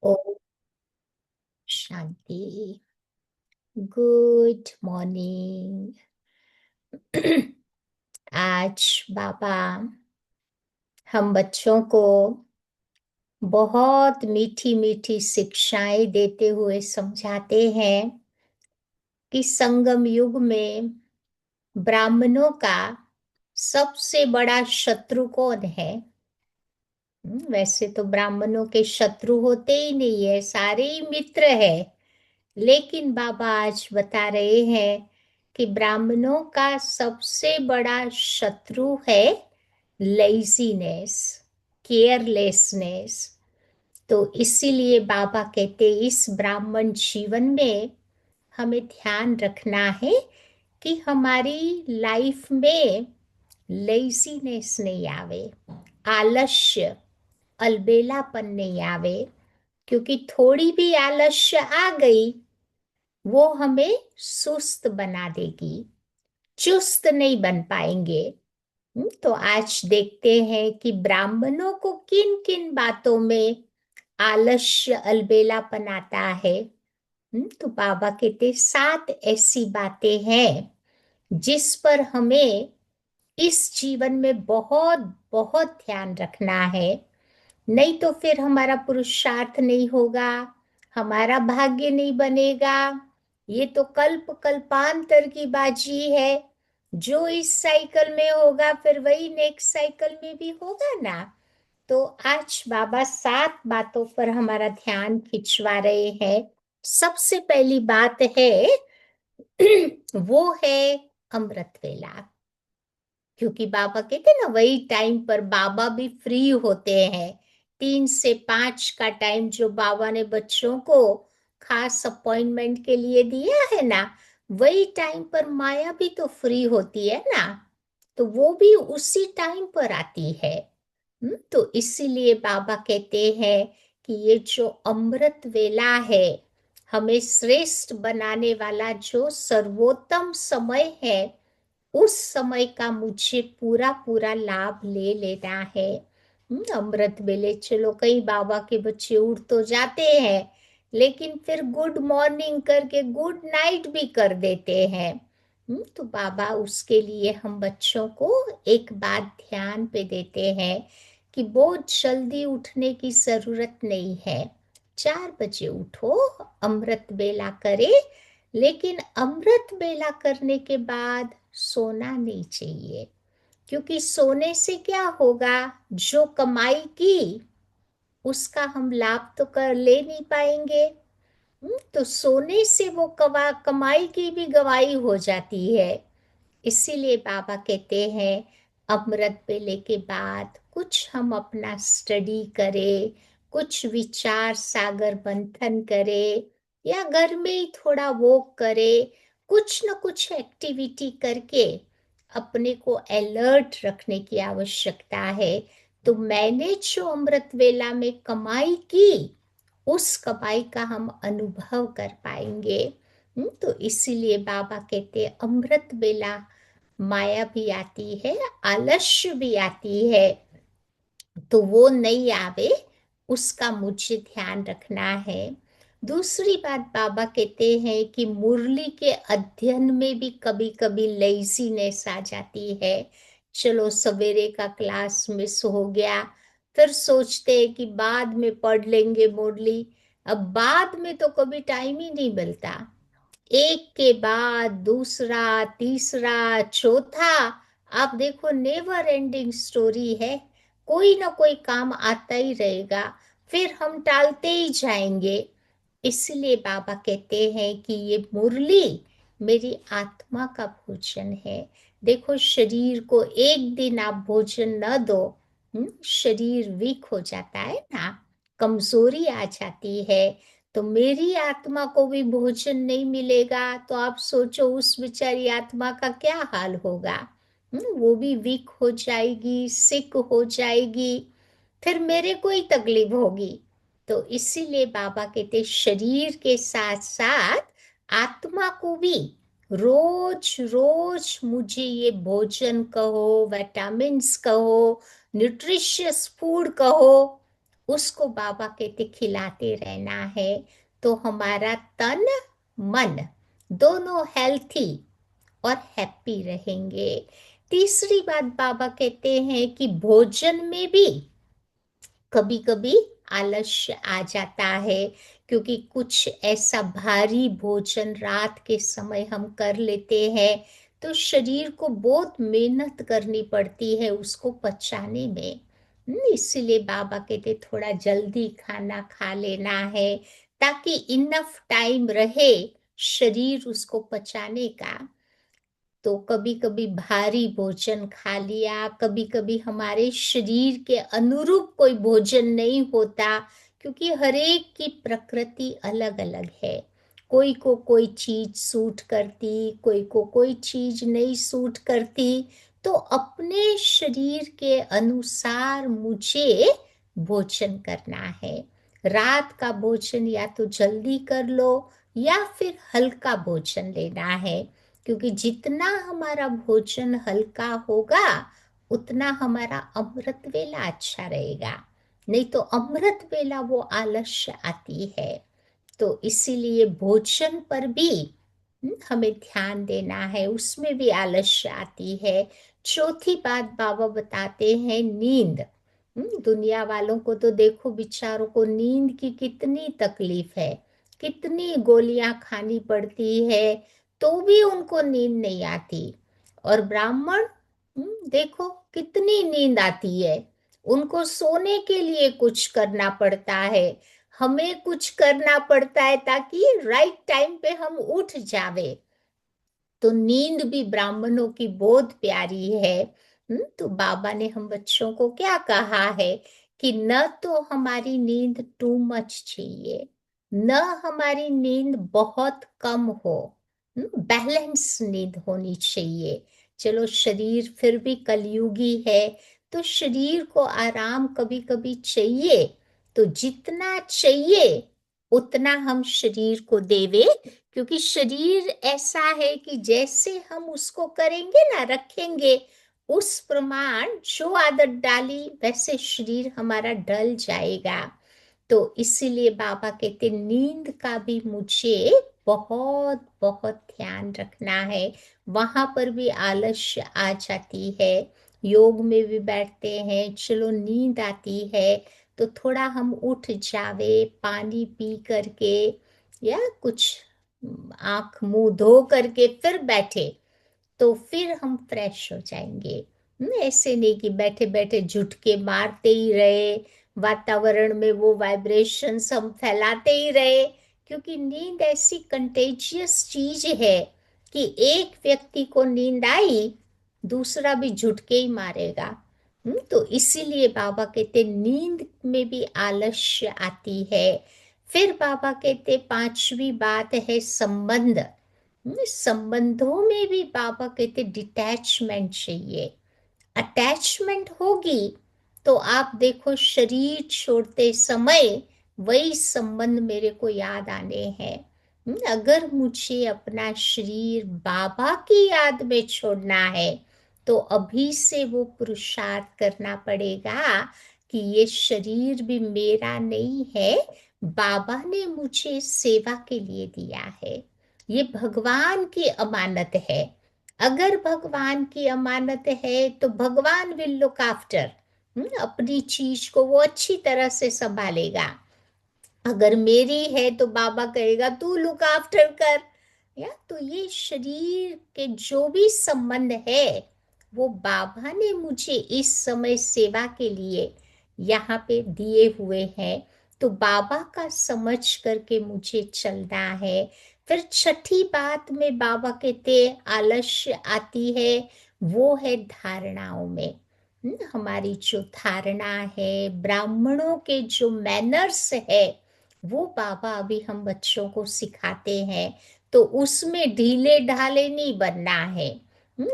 Om Shanti. Good morning. आज बाबा हम बच्चों को बहुत मीठी मीठी शिक्षाएं देते हुए समझाते हैं कि संगम युग में ब्राह्मणों का सबसे बड़ा शत्रु कौन है। वैसे तो ब्राह्मणों के शत्रु होते ही नहीं है, सारे ही मित्र है। लेकिन बाबा आज बता रहे हैं कि ब्राह्मणों का सबसे बड़ा शत्रु है लेजीनेस, केयरलेसनेस। तो इसीलिए बाबा कहते इस ब्राह्मण जीवन में हमें ध्यान रखना है कि हमारी लाइफ में लेजीनेस नहीं आवे, आलस्य, अलबेलापन नहीं आवे। क्योंकि थोड़ी भी आलस्य आ गई वो हमें सुस्त बना देगी, चुस्त नहीं बन पाएंगे। तो आज देखते हैं कि ब्राह्मणों को किन किन बातों में आलस्य अलबेलापन आता है। तो बाबा कहते 7 ऐसी बातें हैं जिस पर हमें इस जीवन में बहुत बहुत ध्यान रखना है। नहीं तो फिर हमारा पुरुषार्थ नहीं होगा, हमारा भाग्य नहीं बनेगा। ये तो कल्प कल्पांतर की बाजी है। जो इस साइकिल में होगा फिर वही नेक्स्ट साइकिल में भी होगा ना। तो आज बाबा 7 बातों पर हमारा ध्यान खिंचवा रहे हैं। सबसे पहली बात है वो है अमृत वेला। क्योंकि बाबा कहते हैं ना, वही टाइम पर बाबा भी फ्री होते हैं। 3 से 5 का टाइम जो बाबा ने बच्चों को खास अपॉइंटमेंट के लिए दिया है ना, वही टाइम पर माया भी तो फ्री होती है ना। तो वो भी उसी टाइम पर आती है। तो इसीलिए बाबा कहते हैं कि ये जो अमृत वेला है, हमें श्रेष्ठ बनाने वाला जो सर्वोत्तम समय है, उस समय का मुझे पूरा पूरा लाभ ले लेना है। अमृत वेले चलो कई बाबा के बच्चे उठ तो जाते हैं, लेकिन फिर गुड मॉर्निंग करके गुड नाइट भी कर देते हैं। तो बाबा उसके लिए हम बच्चों को एक बात ध्यान पे देते हैं कि बहुत जल्दी उठने की जरूरत नहीं है। 4 बजे उठो, अमृत बेला करे। लेकिन अमृत बेला करने के बाद सोना नहीं चाहिए। क्योंकि सोने से क्या होगा, जो कमाई की उसका हम लाभ तो कर ले नहीं पाएंगे। तो सोने से वो कमाई की भी गवाही हो जाती है। इसीलिए बाबा कहते हैं अमृत वेले के बाद कुछ हम अपना स्टडी करें, कुछ विचार सागर मंथन करें, या घर में ही थोड़ा वॉक करें। कुछ न कुछ एक्टिविटी करके अपने को अलर्ट रखने की आवश्यकता है। तो मैंने जो अमृत वेला में कमाई की, उस कमाई का हम अनुभव कर पाएंगे। तो इसीलिए बाबा कहते हैं अमृत वेला माया भी आती है, आलस्य भी आती है, तो वो नहीं आवे, उसका मुझे ध्यान रखना है। दूसरी बात बाबा कहते हैं कि मुरली के अध्ययन में भी कभी कभी लेजीनेस आ जाती है। चलो सवेरे का क्लास मिस हो गया, फिर सोचते हैं कि बाद में पढ़ लेंगे मुरली। अब बाद में तो कभी टाइम ही नहीं मिलता। एक के बाद दूसरा, तीसरा, चौथा, आप देखो नेवर एंडिंग स्टोरी है। कोई ना कोई काम आता ही रहेगा, फिर हम टालते ही जाएंगे। इसलिए बाबा कहते हैं कि ये मुरली मेरी आत्मा का भोजन है। देखो शरीर को एक दिन आप भोजन न दो, शरीर वीक हो जाता है ना, कमजोरी आ जाती है। तो मेरी आत्मा को भी भोजन नहीं मिलेगा तो आप सोचो उस बेचारी आत्मा का क्या हाल होगा। वो भी वीक हो जाएगी, सिक हो जाएगी, फिर मेरे को ही तकलीफ होगी। तो इसीलिए बाबा कहते शरीर के साथ साथ आत्मा को भी रोज रोज मुझे ये भोजन कहो, विटामिन्स कहो, न्यूट्रिशियस फूड कहो, उसको बाबा कहते खिलाते रहना है, तो हमारा तन मन दोनों हेल्थी और हैप्पी रहेंगे। तीसरी बात बाबा कहते हैं कि भोजन में भी कभी कभी आलस्य आ जाता है, क्योंकि कुछ ऐसा भारी भोजन रात के समय हम कर लेते हैं, तो शरीर को बहुत मेहनत करनी पड़ती है उसको पचाने में। इसीलिए बाबा कहते थोड़ा जल्दी खाना खा लेना है, ताकि इनफ टाइम रहे शरीर उसको पचाने का। तो कभी कभी भारी भोजन खा लिया, कभी कभी हमारे शरीर के अनुरूप कोई भोजन नहीं होता, क्योंकि हर एक की प्रकृति अलग अलग है। कोई को कोई चीज सूट करती, कोई को कोई चीज नहीं सूट करती। तो अपने शरीर के अनुसार मुझे भोजन करना है। रात का भोजन या तो जल्दी कर लो, या फिर हल्का भोजन लेना है, क्योंकि जितना हमारा भोजन हल्का होगा उतना हमारा अमृत वेला अच्छा रहेगा। नहीं तो अमृत वेला वो आलस्य आती है। तो इसीलिए भोजन पर भी हमें ध्यान देना है, उसमें भी आलस्य आती है। चौथी बात बाबा बताते हैं नींद। दुनिया वालों को तो देखो, बेचारों को नींद की कितनी तकलीफ है, कितनी गोलियां खानी पड़ती है, तो भी उनको नींद नहीं आती। और ब्राह्मण, देखो कितनी नींद आती है, उनको सोने के लिए कुछ करना पड़ता है, हमें कुछ करना पड़ता है ताकि राइट टाइम पे हम उठ जावे। तो नींद भी ब्राह्मणों की बहुत प्यारी है। तो बाबा ने हम बच्चों को क्या कहा है कि न तो हमारी नींद टू मच चाहिए, न हमारी नींद बहुत कम हो, बैलेंस नींद होनी चाहिए। चलो शरीर फिर भी कलयुगी है, तो शरीर को आराम कभी कभी चाहिए, तो जितना चाहिए उतना हम शरीर को देवे। क्योंकि शरीर ऐसा है कि जैसे हम उसको करेंगे ना, रखेंगे, उस प्रमाण जो आदत डाली वैसे शरीर हमारा ढल जाएगा। तो इसीलिए बाबा कहते नींद का भी मुझे बहुत बहुत ध्यान रखना है। वहां पर भी आलस्य आ जाती है, योग में भी बैठते हैं, चलो नींद आती है, तो थोड़ा हम उठ जावे पानी पी करके, या कुछ आंख मुंह धो करके फिर बैठे, तो फिर हम फ्रेश हो जाएंगे। ऐसे नहीं कि बैठे बैठे झुटके मारते ही रहे, वातावरण में वो वाइब्रेशंस हम फैलाते ही रहे। क्योंकि नींद ऐसी कंटेजियस चीज है कि एक व्यक्ति को नींद आई, दूसरा भी झुटके ही मारेगा। तो इसीलिए बाबा कहते नींद में भी आलस्य आती है। फिर बाबा कहते पांचवी बात है संबंध। संबंधों में भी बाबा कहते डिटैचमेंट चाहिए। अटैचमेंट होगी तो आप देखो शरीर छोड़ते समय वही संबंध मेरे को याद आने हैं। अगर मुझे अपना शरीर बाबा की याद में छोड़ना है, तो अभी से वो पुरुषार्थ करना पड़ेगा कि ये शरीर भी मेरा नहीं है, बाबा ने मुझे सेवा के लिए दिया है, ये भगवान की अमानत है। अगर भगवान की अमानत है तो भगवान विल लुक आफ्टर, अपनी चीज को वो अच्छी तरह से संभालेगा। अगर मेरी है तो बाबा कहेगा तू लुक आफ्टर कर। या तो ये शरीर के जो भी संबंध है, वो बाबा ने मुझे इस समय सेवा के लिए यहाँ पे दिए हुए हैं, तो बाबा का समझ करके मुझे चलना है। फिर छठी बात में बाबा कहते आलस्य आती है, वो है धारणाओं में। हमारी जो धारणा है, ब्राह्मणों के जो मैनर्स है, वो बाबा अभी हम बच्चों को सिखाते हैं। तो उसमें ढीले ढाले नहीं बनना है।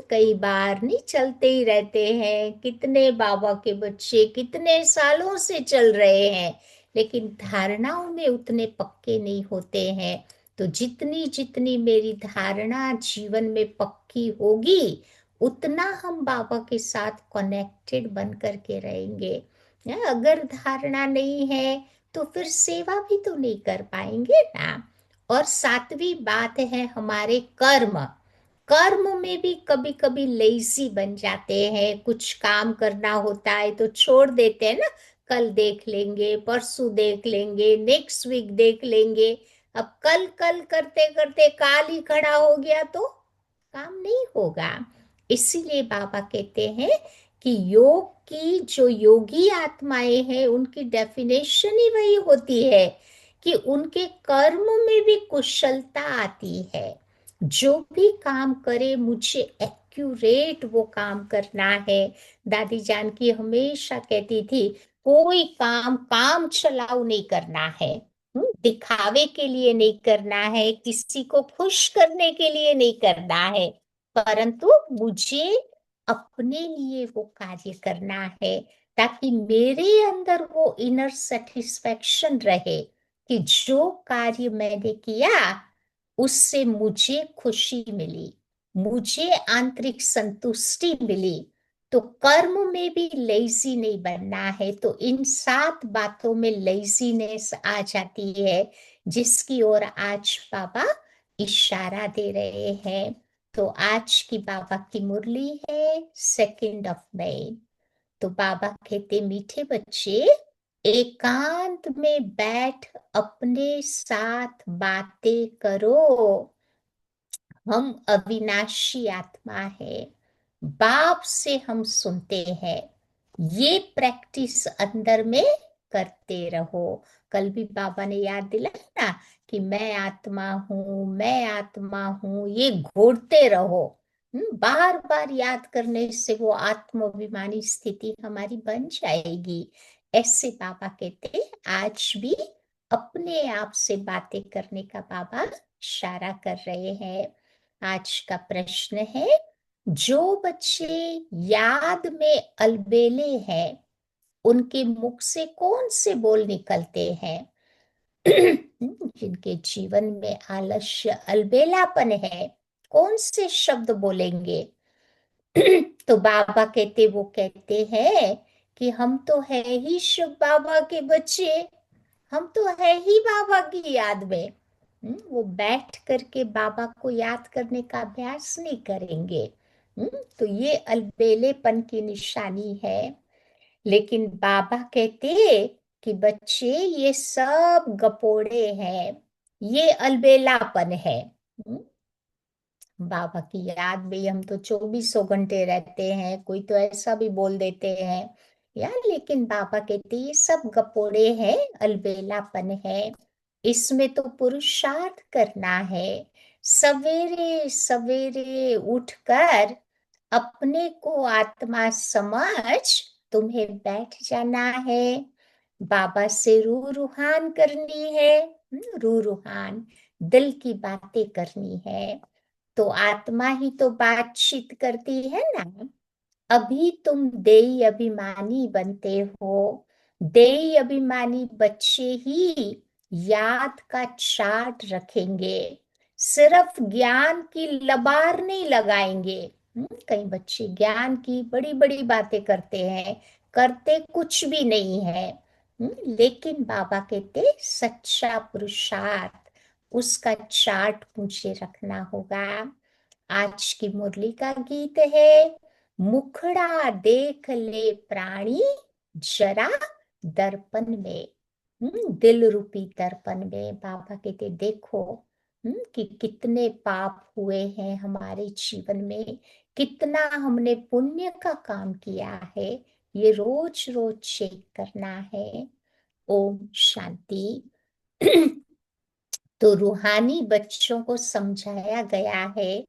कई बार नहीं चलते ही रहते हैं, कितने बाबा के बच्चे कितने सालों से चल रहे हैं, लेकिन धारणाओं में उतने पक्के नहीं होते हैं। तो जितनी जितनी मेरी धारणा जीवन में पक्की होगी, उतना हम बाबा के साथ कनेक्टेड बन करके रहेंगे। अगर धारणा नहीं है तो फिर सेवा भी तो नहीं कर पाएंगे ना। और सातवीं बात है हमारे कर्म। कर्म में भी कभी कभी लेजी बन जाते हैं, कुछ काम करना होता है तो छोड़ देते हैं ना। कल देख लेंगे, परसों देख लेंगे, नेक्स्ट वीक देख लेंगे। अब कल कल करते करते काल ही खड़ा हो गया तो काम नहीं होगा। इसीलिए बाबा कहते हैं कि योग की जो योगी आत्माएं हैं उनकी डेफिनेशन ही वही होती है कि उनके कर्म में भी कुशलता आती है। जो भी काम करे मुझे एक्यूरेट वो काम करना है। दादी जानकी हमेशा कहती थी कोई काम काम चलाऊ नहीं करना है। दिखावे के लिए नहीं करना है, किसी को खुश करने के लिए नहीं करना है, परंतु मुझे अपने लिए वो कार्य करना है, ताकि मेरे अंदर वो इनर सेटिस्फेक्शन रहे कि जो कार्य मैंने किया उससे मुझे खुशी मिली, मुझे आंतरिक संतुष्टि मिली। तो कर्म में भी लेजी नहीं बनना है। तो इन 7 बातों में लेजीनेस आ जाती है, जिसकी ओर आज बाबा इशारा दे रहे हैं। तो आज की बाबा की मुरली है 2 मई। तो बाबा कहते मीठे बच्चे, एकांत में बैठ अपने साथ बातें करो। हम अविनाशी आत्मा है, बाप से हम सुनते हैं। ये प्रैक्टिस अंदर में करते रहो। कल भी बाबा ने याद दिलाया ना कि मैं आत्मा हूँ, मैं आत्मा हूँ, ये घोड़ते रहो। बार बार याद करने से वो आत्माभिमानी स्थिति हमारी बन जाएगी। ऐसे बाबा कहते आज भी अपने आप से बातें करने का बाबा इशारा कर रहे हैं। आज का प्रश्न है, जो बच्चे याद में अलबेले हैं उनके मुख से कौन से बोल निकलते हैं? जिनके जीवन में आलस्य अलबेलापन है, कौन से शब्द बोलेंगे? तो बाबा कहते, वो कहते हैं कि हम तो है ही शिव बाबा के बच्चे, हम तो है ही बाबा की याद में। वो बैठ करके बाबा को याद करने का अभ्यास नहीं करेंगे। तो ये अलबेलेपन की निशानी है। लेकिन बाबा कहते कि बच्चे ये सब गपोड़े हैं, ये अलबेलापन है। बाबा की याद में हम तो 2400 घंटे रहते हैं, कोई तो ऐसा भी बोल देते हैं यार, लेकिन बाबा कहते ये सब गपोड़े हैं, अलबेलापन है। इसमें तो पुरुषार्थ करना है। सवेरे सवेरे उठकर अपने को आत्मा समझ तुम्हें बैठ जाना है, बाबा से रूहान करनी है। रूहान दिल की बातें करनी है। तो आत्मा ही तो बातचीत करती है ना। अभी तुम देही अभिमानी बनते हो। देही अभिमानी बच्चे ही याद का चार्ट रखेंगे, सिर्फ ज्ञान की लबार नहीं लगाएंगे। कई बच्चे ज्ञान की बड़ी बड़ी बातें करते हैं, करते कुछ भी नहीं है। लेकिन बाबा कहते सच्चा पुरुषार्थ, उसका चार्ट मुझे रखना होगा। आज की मुरली का गीत है, मुखड़ा देख ले प्राणी जरा दर्पण में। दिल रूपी दर्पण में बाबा कहते देखो कि कितने पाप हुए हैं हमारे जीवन में, कितना हमने पुण्य का काम किया है, ये रोज रोज चेक करना है। ओम शांति। तो रूहानी बच्चों को समझाया गया है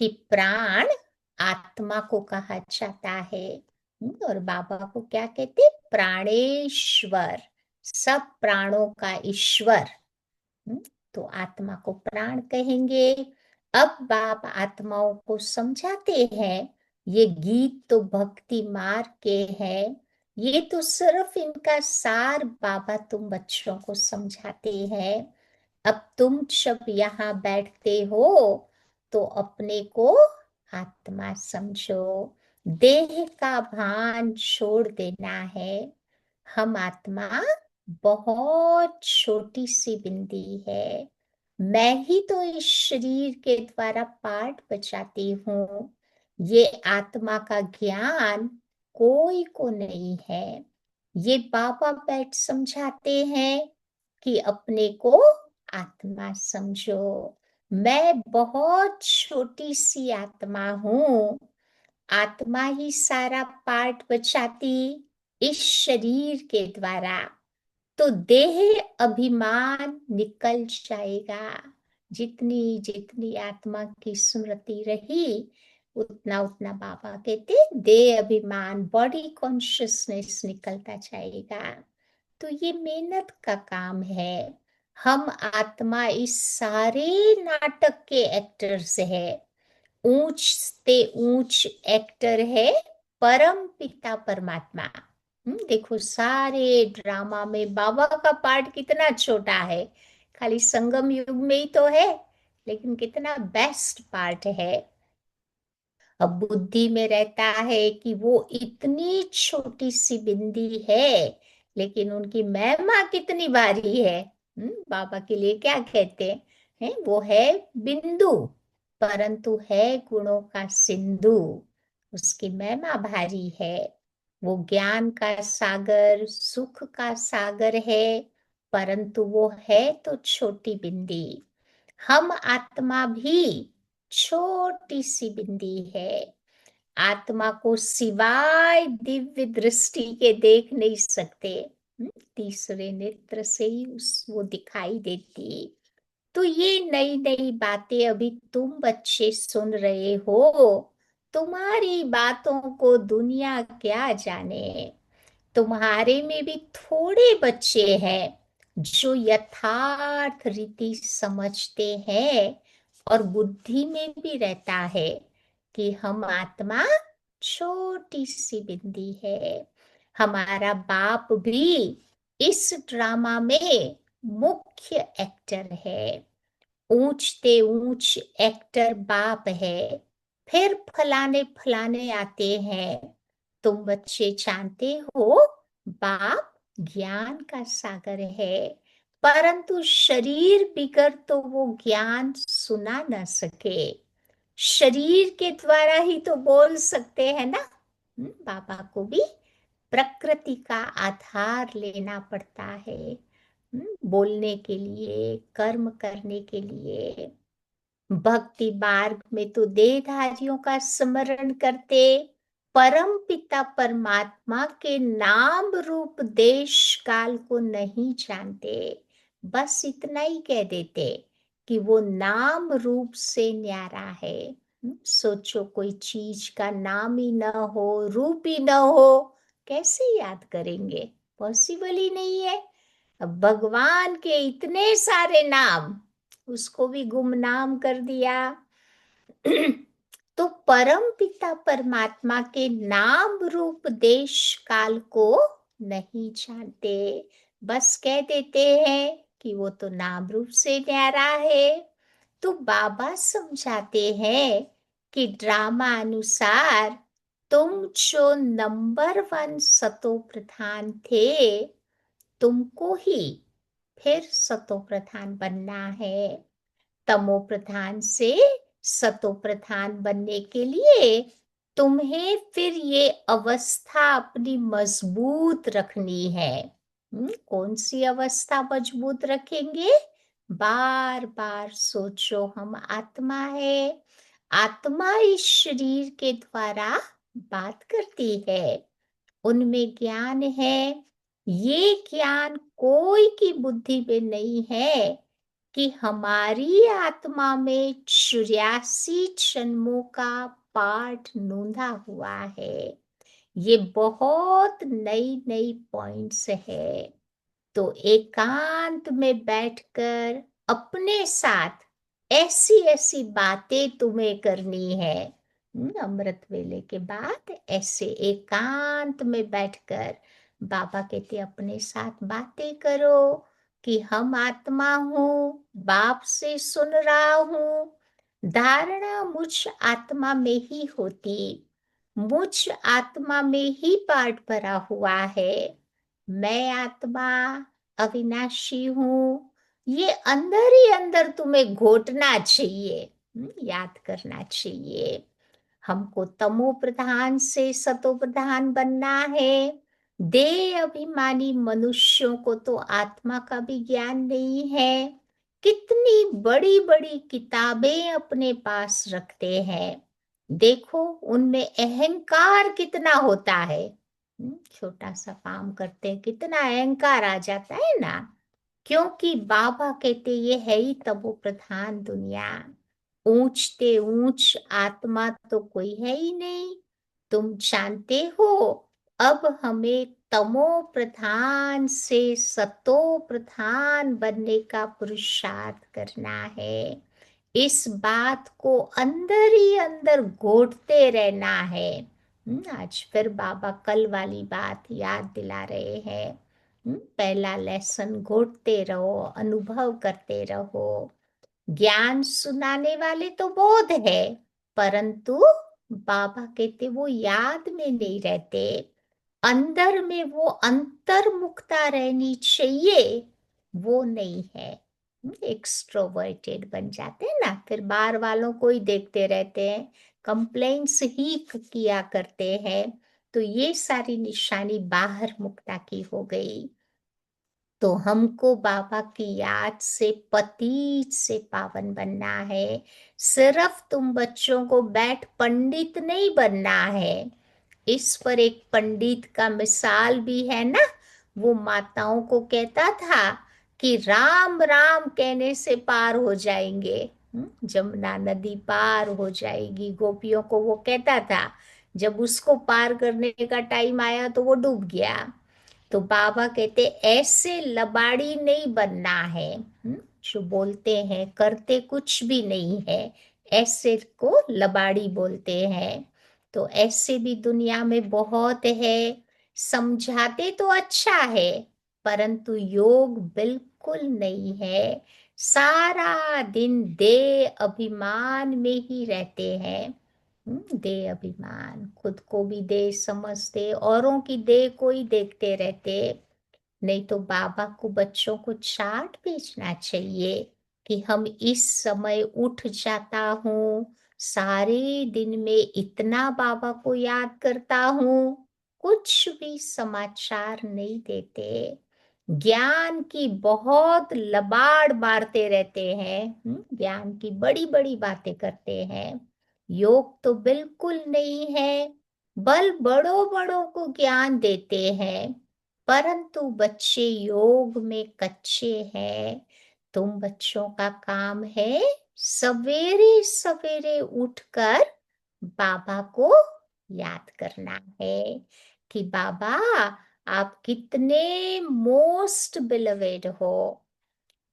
कि प्राण आत्मा को कहा जाता है। और बाबा को क्या कहते? प्राणेश्वर, सब प्राणों का ईश्वर। हम्म, तो आत्मा को प्राण कहेंगे। अब बाप आत्माओं को समझाते हैं, ये गीत तो भक्ति मार्ग के हैं, ये तो सिर्फ इनका सार बाबा तुम बच्चों को समझाते हैं। अब तुम जब यहाँ बैठते हो तो अपने को आत्मा समझो, देह का भान छोड़ देना है। हम आत्मा बहुत छोटी सी बिंदी है। मैं ही तो इस शरीर के द्वारा पाठ बचाती हूँ। ये आत्मा का ज्ञान कोई को नहीं है। ये बाबा बैठ समझाते हैं कि अपने को आत्मा समझो। मैं बहुत छोटी सी आत्मा हूँ। आत्मा ही सारा पाठ बचाती इस शरीर के द्वारा। तो देह अभिमान निकल जाएगा। जितनी जितनी आत्मा की स्मृति रही, उतना उतना बाबा कहते देह अभिमान, बॉडी कॉन्शियसनेस निकलता जाएगा। तो ये मेहनत का काम है। हम आत्मा इस सारे नाटक के एक्टर्स है। ऊंच से ऊंच एक्टर है परम पिता परमात्मा। देखो सारे ड्रामा में बाबा का पार्ट कितना छोटा है। खाली संगम युग में ही तो है, लेकिन कितना बेस्ट पार्ट है। अब बुद्धि में रहता है कि वो इतनी छोटी सी बिंदी है, लेकिन उनकी महिमा कितनी भारी है। बाबा के लिए क्या कहते हैं, वो है बिंदु, परंतु है गुणों का सिंधु। उसकी महिमा भारी है। वो ज्ञान का सागर, सुख का सागर है, परंतु वो है तो छोटी बिंदी। हम आत्मा भी छोटी सी बिंदी है। आत्मा को सिवाय दिव्य दृष्टि के देख नहीं सकते। तीसरे नेत्र से ही वो दिखाई देती। तो ये नई नई बातें अभी तुम बच्चे सुन रहे हो। तुम्हारी बातों को दुनिया क्या जाने। तुम्हारे में भी थोड़े बच्चे हैं जो यथार्थ रीति समझते हैं, और बुद्धि में भी रहता है कि हम आत्मा छोटी सी बिंदी है। हमारा बाप भी इस ड्रामा में मुख्य एक्टर है। ऊंचते ऊंच एक्टर बाप है। फिर फलाने फलाने आते हैं। तुम बच्चे जानते हो, बाप ज्ञान का सागर है, परंतु शरीर बिगर तो वो ज्ञान सुना न सके। शरीर के द्वारा ही तो बोल सकते हैं ना। बाबा को भी प्रकृति का आधार लेना पड़ता है, बोलने के लिए, कर्म करने के लिए। भक्ति मार्ग में तो देहधारियों का स्मरण करते, परम पिता परमात्मा के नाम रूप देश काल को नहीं जानते। बस इतना ही कह देते कि वो नाम रूप से न्यारा है। सोचो कोई चीज का नाम ही न हो, रूप ही न हो, कैसे याद करेंगे। पॉसिबल ही नहीं है। अब भगवान के इतने सारे नाम, उसको भी गुमनाम कर दिया। तो परम पिता परमात्मा के नाम रूप देश काल को नहीं जानते। बस कह देते हैं कि वो तो नाम रूप से न्यारा है। तो बाबा समझाते हैं कि ड्रामा अनुसार तुम जो नंबर 1 सतो प्रधान थे, तुमको ही फिर सतो प्रधान बनना है। तमो प्रधान से सतो प्रधान बनने के लिए तुम्हें फिर ये अवस्था अपनी मजबूत रखनी है। कौन सी अवस्था मजबूत रखेंगे? बार बार सोचो, हम आत्मा है। आत्मा इस शरीर के द्वारा बात करती है। उनमें ज्ञान है। ये ज्ञान कोई की बुद्धि में नहीं है कि हमारी आत्मा में 84 जन्मों का पाठ नोंधा हुआ है। ये बहुत नई नई पॉइंट्स है। तो एकांत में बैठकर अपने साथ ऐसी ऐसी बातें तुम्हें करनी है। अमृत वेले के बाद ऐसे एकांत में बैठकर बाबा कहते अपने साथ बातें करो कि हम आत्मा हूँ, बाप से सुन रहा हूँ। धारणा मुझ आत्मा में ही होती, मुझ आत्मा में ही पाठ भरा हुआ है। मैं आत्मा अविनाशी हूँ, ये अंदर ही अंदर तुम्हें घोटना चाहिए, याद करना चाहिए। हमको तमो प्रधान से सतो प्रधान बनना है। देह अभिमानी मनुष्यों को तो आत्मा का भी ज्ञान नहीं है। कितनी बड़ी बड़ी किताबें अपने पास रखते हैं, देखो उनमें अहंकार कितना होता है। छोटा सा काम करते हैं कितना अहंकार आ जाता है ना, क्योंकि बाबा कहते ये है ही तमो प्रधान दुनिया। ऊंचते ऊंच आत्मा तो कोई है ही नहीं। तुम जानते हो, अब हमें तमो प्रधान से सतो प्रधान बनने का पुरुषार्थ करना है। इस बात को अंदर ही अंदर घोटते रहना है। आज फिर बाबा कल वाली बात याद दिला रहे हैं। पहला लेसन घोटते रहो, अनुभव करते रहो। ज्ञान सुनाने वाले तो बहुत है, परंतु बाबा कहते वो याद में नहीं रहते। अंदर में वो अंतर्मुखता रहनी चाहिए, वो नहीं है। एक्सट्रोवर्टेड बन जाते हैं ना, फिर बाहर वालों को ही देखते रहते हैं, कंप्लेंट्स ही किया करते हैं। तो ये सारी निशानी बाहर मुक्ता की हो गई। तो हमको बाबा की याद से पतित से पावन बनना है। सिर्फ तुम बच्चों को बैठ पंडित नहीं बनना है। इस पर एक पंडित का मिसाल भी है ना, वो माताओं को कहता था कि राम राम कहने से पार हो जाएंगे। जमुना नदी पार हो जाएगी, गोपियों को वो कहता था। जब उसको पार करने का टाइम आया तो वो डूब गया। तो बाबा कहते ऐसे लबाड़ी नहीं बनना है, जो बोलते हैं करते कुछ भी नहीं है, ऐसे को लबाड़ी बोलते हैं। तो ऐसे भी दुनिया में बहुत है। समझाते तो अच्छा है, परंतु योग बिल्कुल नहीं है। सारा दिन दे अभिमान में ही रहते हैं। दे अभिमान, खुद को भी दे समझते, औरों की दे को ही देखते रहते। नहीं तो बाबा को बच्चों को चार्ट भेजना चाहिए कि हम इस समय उठ जाता हूँ, सारे दिन में इतना बाबा को याद करता हूँ, कुछ भी समाचार नहीं देते। ज्ञान की बहुत लबाड़ मारते रहते हैं, ज्ञान की बड़ी बड़ी बातें करते हैं। योग तो बिल्कुल नहीं है, बल बड़ों बड़ों को ज्ञान देते हैं, परंतु बच्चे योग में कच्चे हैं। तुम बच्चों का काम है सवेरे सवेरे उठकर बाबा को याद करना है कि बाबा आप कितने मोस्ट बिलवेड हो।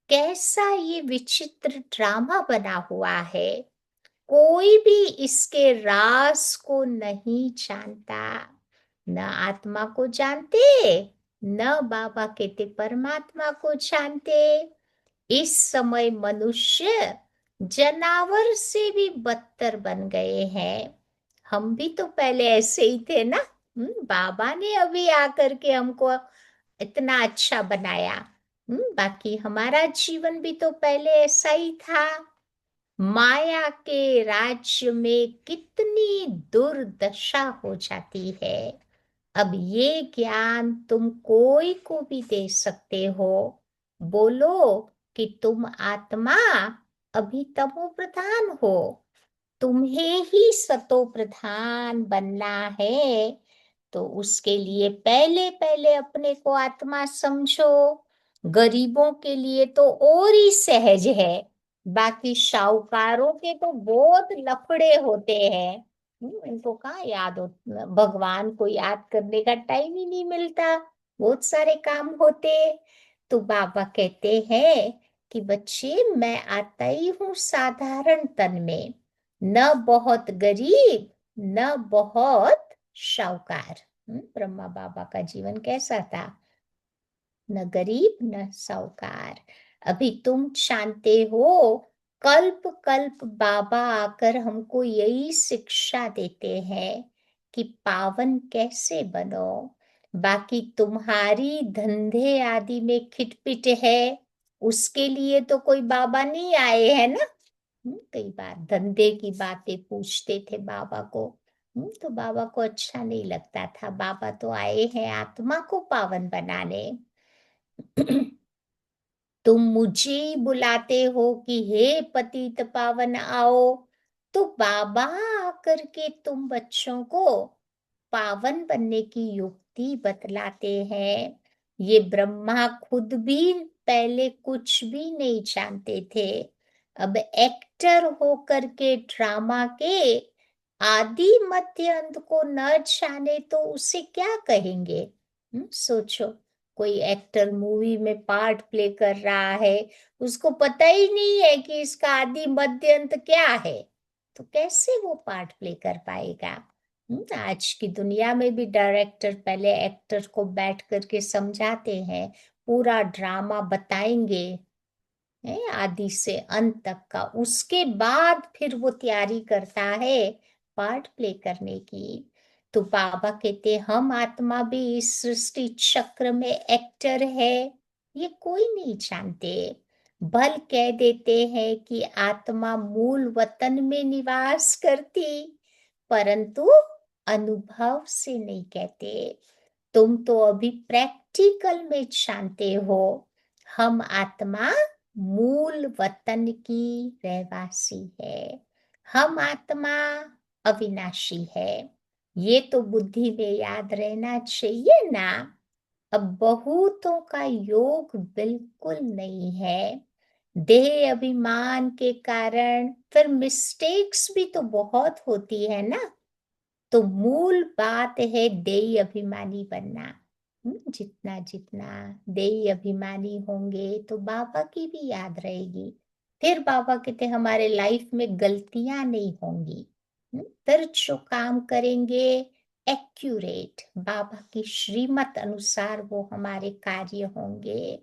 कैसा ये विचित्र ड्रामा बना हुआ है, कोई भी इसके राज को नहीं जानता। न आत्मा को जानते, न बाबा कहते परमात्मा को जानते। इस समय मनुष्य जानवर से भी बदतर बन गए हैं। हम भी तो पहले ऐसे ही थे ना। बाबा ने अभी आकर के हमको इतना अच्छा बनाया। बाकी हमारा जीवन भी तो पहले ऐसा ही था। माया के राज्य में कितनी दुर्दशा हो जाती है। अब ये ज्ञान तुम कोई को भी दे सकते हो। बोलो कि तुम आत्मा अभी तमो प्रधान हो, तुम्हें ही सतो प्रधान बनना है। तो उसके लिए पहले पहले अपने को आत्मा समझो। गरीबों के लिए तो और ही सहज है, बाकी शाहूकारों के तो बहुत लफड़े होते हैं। इनको कहाँ याद हो, भगवान को याद करने का टाइम ही नहीं मिलता, बहुत सारे काम होते। तो बाबा कहते हैं कि बच्चे मैं आता ही हूँ साधारण तन में, न बहुत गरीब न बहुत शाहूकार। ब्रह्मा बाबा का जीवन कैसा था, न गरीब न साहूकार। अभी तुम जानते हो, कल्प कल्प बाबा आकर हमको यही शिक्षा देते हैं कि पावन कैसे बनो। बाकी तुम्हारी धंधे आदि में खिटपिट है, उसके लिए तो कोई बाबा नहीं आए हैं ना। कई बार धंधे की बातें पूछते थे बाबा को। तो बाबा को अच्छा नहीं लगता था, बाबा तो आए हैं आत्मा को पावन बनाने। तुम मुझे ही बुलाते हो कि हे पतित पावन आओ, तो बाबा आकर के तुम बच्चों को पावन बनने की युक्ति बतलाते हैं। ये ब्रह्मा खुद भी पहले कुछ भी नहीं जानते थे। अब एक्टर होकर के ड्रामा के आदि मध्य अंत को न जाने तो उसे क्या कहेंगे। सोचो, कोई एक्टर मूवी में पार्ट प्ले कर रहा है, उसको पता ही नहीं है कि इसका आदि मध्य अंत क्या है, तो कैसे वो पार्ट प्ले कर पाएगा। आज की दुनिया में भी डायरेक्टर पहले एक्टर को बैठ करके समझाते हैं, पूरा ड्रामा बताएंगे है आदि से अंत तक का, उसके बाद फिर वो तैयारी करता है पार्ट प्ले करने की। तो बाबा कहते हम आत्मा भी इस सृष्टि चक्र में एक्टर है, ये कोई नहीं जानते। भल कह देते हैं कि आत्मा मूल वतन में निवास करती, परंतु अनुभव से नहीं कहते। तुम तो अभी प्रैक्टिकल में जानते हो, हम आत्मा मूल वतन की रहवासी है, हम आत्मा अविनाशी है। ये तो बुद्धि में याद रहना चाहिए ना। अब बहुतों का योग बिल्कुल नहीं है, देह अभिमान के कारण फिर मिस्टेक्स भी तो बहुत होती है ना। तो मूल बात है देही अभिमानी बनना। जितना जितना देही अभिमानी होंगे तो बाबा की भी याद रहेगी। फिर बाबा कहते हमारे लाइफ में गलतियां नहीं होंगी। फिर जो काम करेंगे एक्यूरेट बाबा की श्रीमत अनुसार वो हमारे कार्य होंगे।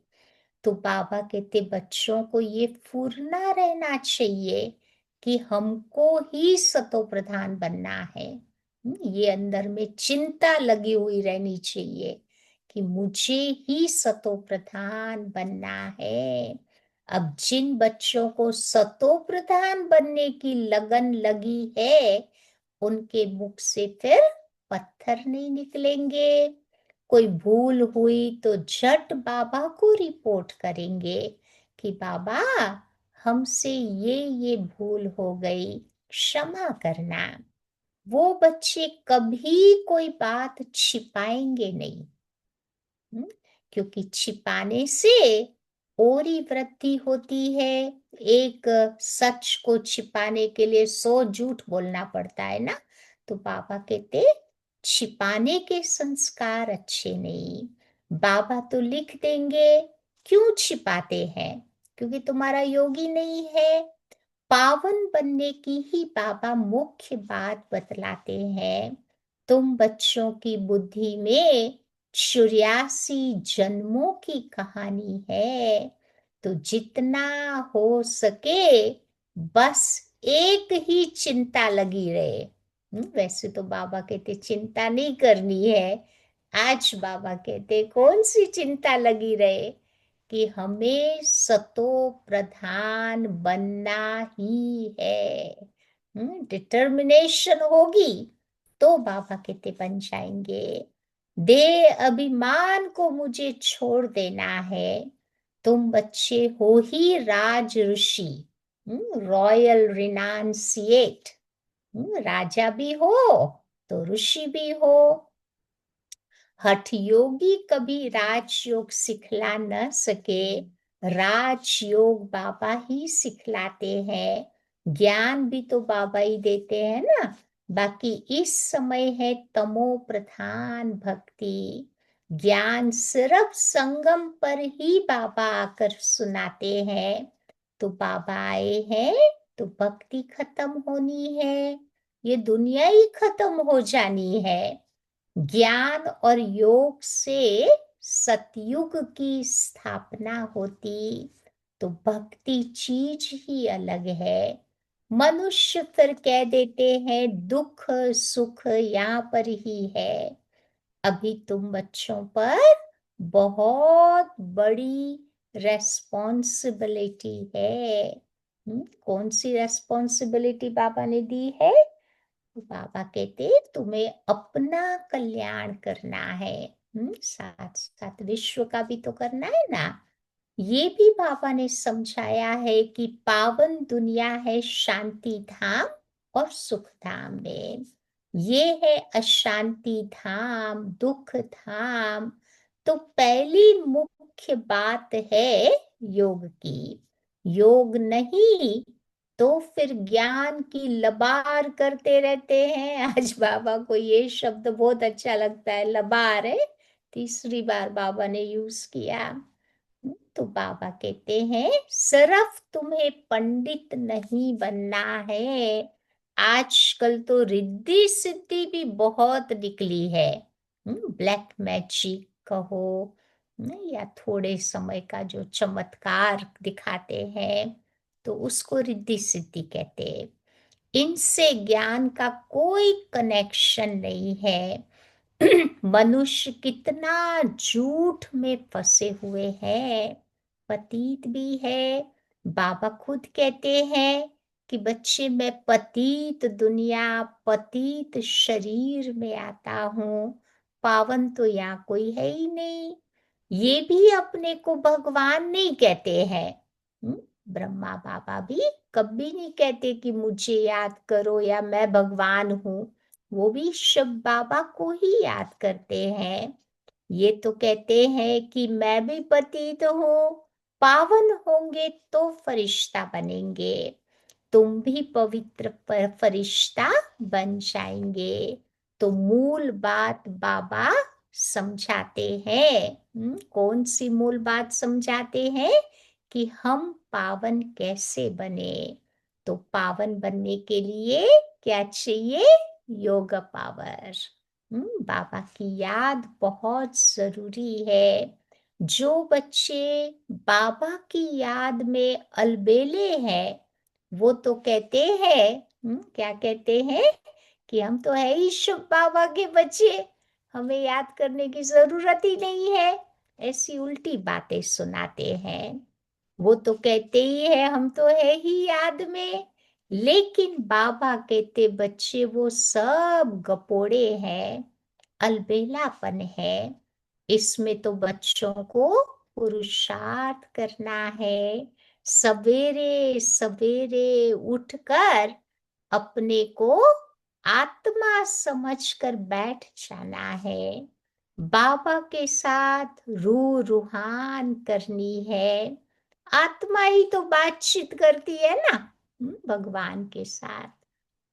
तो बाबा कहते बच्चों को ये फुरना रहना चाहिए कि हमको ही सतो प्रधान बनना है। ये अंदर में चिंता लगी हुई रहनी चाहिए कि मुझे ही सतो प्रधान बनना है। अब जिन बच्चों को सतो प्रधान बनने की लगन लगी है, उनके मुख से फिर पत्थर नहीं निकलेंगे। कोई भूल हुई तो झट बाबा को रिपोर्ट करेंगे कि बाबा हमसे ये भूल हो गई, क्षमा करना। वो बच्चे कभी कोई बात छिपाएंगे नहीं। हम्म, क्योंकि छिपाने से और ही वृद्धि होती है। एक सच को छिपाने के लिए 100 झूठ बोलना पड़ता है ना। तो बाबा कहते छिपाने के संस्कार अच्छे नहीं। बाबा तो लिख देंगे, क्यों छिपाते हैं, क्योंकि तुम्हारा योगी नहीं है। पावन बनने की ही बाबा मुख्य बात बतलाते हैं। तुम बच्चों की बुद्धि में 84 जन्मों की कहानी है, तो जितना हो सके बस एक ही चिंता लगी रहे। वैसे तो बाबा कहते चिंता नहीं करनी है। आज बाबा कहते कौन सी चिंता लगी रहे, कि हमें सतो प्रधान बनना ही है। डिटर्मिनेशन होगी तो बाबा कहते बन जाएंगे। देह अभिमान को मुझे छोड़ देना है। तुम बच्चे हो ही राज ऋषि, रॉयल रिनाउंसिएट। राजा भी हो तो ऋषि भी हो। हठ योगी कभी राजयोग सिखला न सके, राजयोग बाबा ही सिखलाते हैं। ज्ञान भी तो बाबा ही देते हैं ना। बाकी इस समय है तमो प्रधान भक्ति। ज्ञान सिर्फ संगम पर ही बाबा आकर सुनाते हैं। तो बाबा आए हैं तो भक्ति खत्म होनी है, ये दुनिया ही खत्म हो जानी है। ज्ञान और योग से सतयुग की स्थापना होती, तो भक्ति चीज ही अलग है। मनुष्य फिर कह देते हैं दुख सुख यहाँ पर ही है। अभी तुम बच्चों पर बहुत बड़ी रेस्पॉन्सिबिलिटी है। कौन सी रेस्पॉन्सिबिलिटी बाबा ने दी है? बाबा कहते तुम्हें अपना कल्याण करना है, साथ साथ विश्व का भी तो करना है ना। ये भी बाबा ने समझाया है कि पावन दुनिया है शांति धाम और सुख धाम में। ये है अशांति धाम, दुख धाम। तो पहली मुख्य बात है योग की। योग नहीं तो फिर ज्ञान की लबार करते रहते हैं। आज बाबा को ये शब्द बहुत अच्छा लगता है, लबार है, तीसरी बार बाबा ने यूज किया। तो बाबा कहते हैं सिर्फ तुम्हें पंडित नहीं बनना है। आजकल तो रिद्धि सिद्धि भी बहुत निकली है। ब्लैक मैजिक कहो, या थोड़े समय का जो चमत्कार दिखाते हैं, तो उसको रिद्धि सिद्धि कहते हैं। इनसे ज्ञान का कोई कनेक्शन नहीं है। मनुष्य कितना झूठ में फंसे हुए हैं, पतित भी है। बाबा खुद कहते हैं कि बच्चे मैं पतित दुनिया, पतित शरीर में आता हूँ, पावन तो यहाँ कोई है ही नहीं। ये भी अपने को भगवान नहीं कहते हैं। हम्म, ब्रह्मा बाबा भी कभी नहीं कहते कि मुझे याद करो या मैं भगवान हूँ। वो भी शिव बाबा को ही याद करते हैं। ये तो कहते हैं कि मैं भी पतित हूँ, पावन होंगे तो फरिश्ता बनेंगे। तुम भी पवित्र पर फरिश्ता बन जाएंगे। तो मूल बात बाबा समझाते हैं। कौन सी मूल बात समझाते हैं? कि हम पावन कैसे बने। तो पावन बनने के लिए क्या चाहिए? योग पावर। बाबा की याद बहुत जरूरी है। जो बच्चे बाबा की याद में अलबेले हैं, वो तो कहते हैं, क्या कहते हैं? कि हम तो है ही शिव बाबा के बच्चे, हमें याद करने की जरूरत ही नहीं है। ऐसी उल्टी बातें सुनाते हैं। वो तो कहते ही है हम तो है ही याद में। लेकिन बाबा कहते बच्चे वो सब गपोड़े हैं, अलबेलापन है। इसमें तो बच्चों को पुरुषार्थ करना है। सवेरे सवेरे उठकर अपने को आत्मा समझकर बैठ जाना है। बाबा के साथ रूहान करनी है। आत्मा ही तो बातचीत करती है ना, भगवान के साथ।